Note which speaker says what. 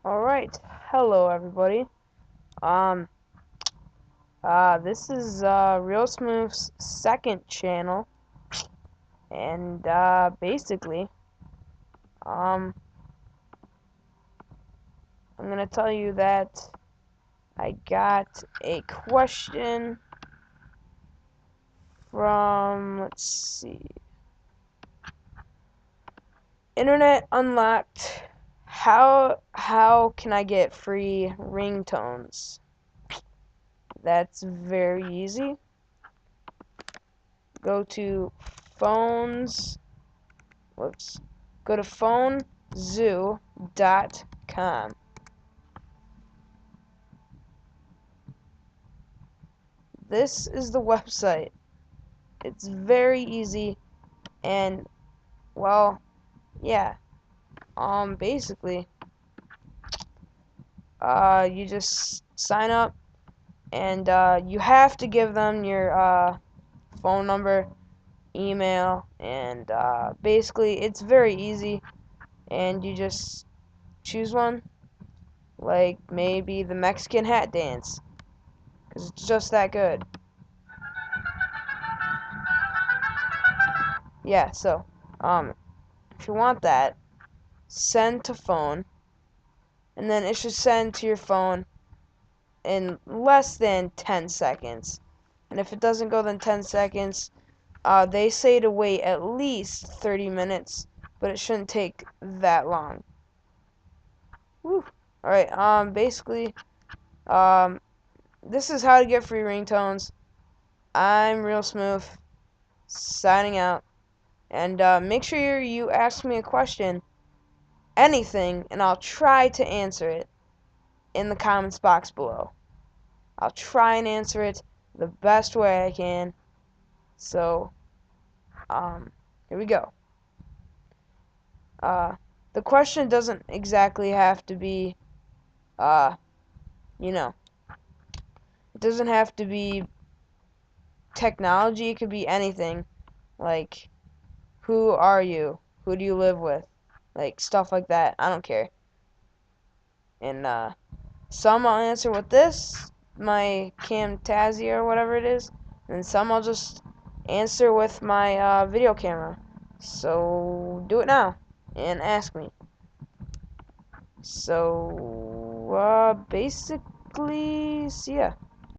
Speaker 1: Alright, hello everybody. Um, this is Real Smooth's second channel, and basically, um, I'm gonna tell you that I got a question from, let's see, Internet Unlocked. How can I get free ringtones? That's very easy. Go to phones. Whoops. Go to phonezoo.com. This is the website. It's very easy and, well, yeah. Basically, you just sign up and you have to give them your phone number, email, and basically it's very easy, and you just choose one, like maybe the Mexican hat dance, because it's just that good. Yeah, so if you want that, send to phone, and then it should send to your phone in less than 10 seconds. And if it doesn't go than 10 seconds, they say to wait at least 30 minutes, but it shouldn't take that long. Woo. Alright, basically, this is how to get free ringtones. I'm Real Smooth, signing out. And make sure you ask me a question, anything, and I'll try to answer it in the comments box below. I'll try and answer it the best way I can. So, here we go. The question doesn't exactly have to be, you know, it doesn't have to be technology. It could be anything. Like, who are you? Who do you live with? Like, stuff like that. I don't care. And, some I'll answer with this, my Camtasia or whatever it is, and some I'll just answer with my video camera. So do it now and ask me. So basically, so yeah.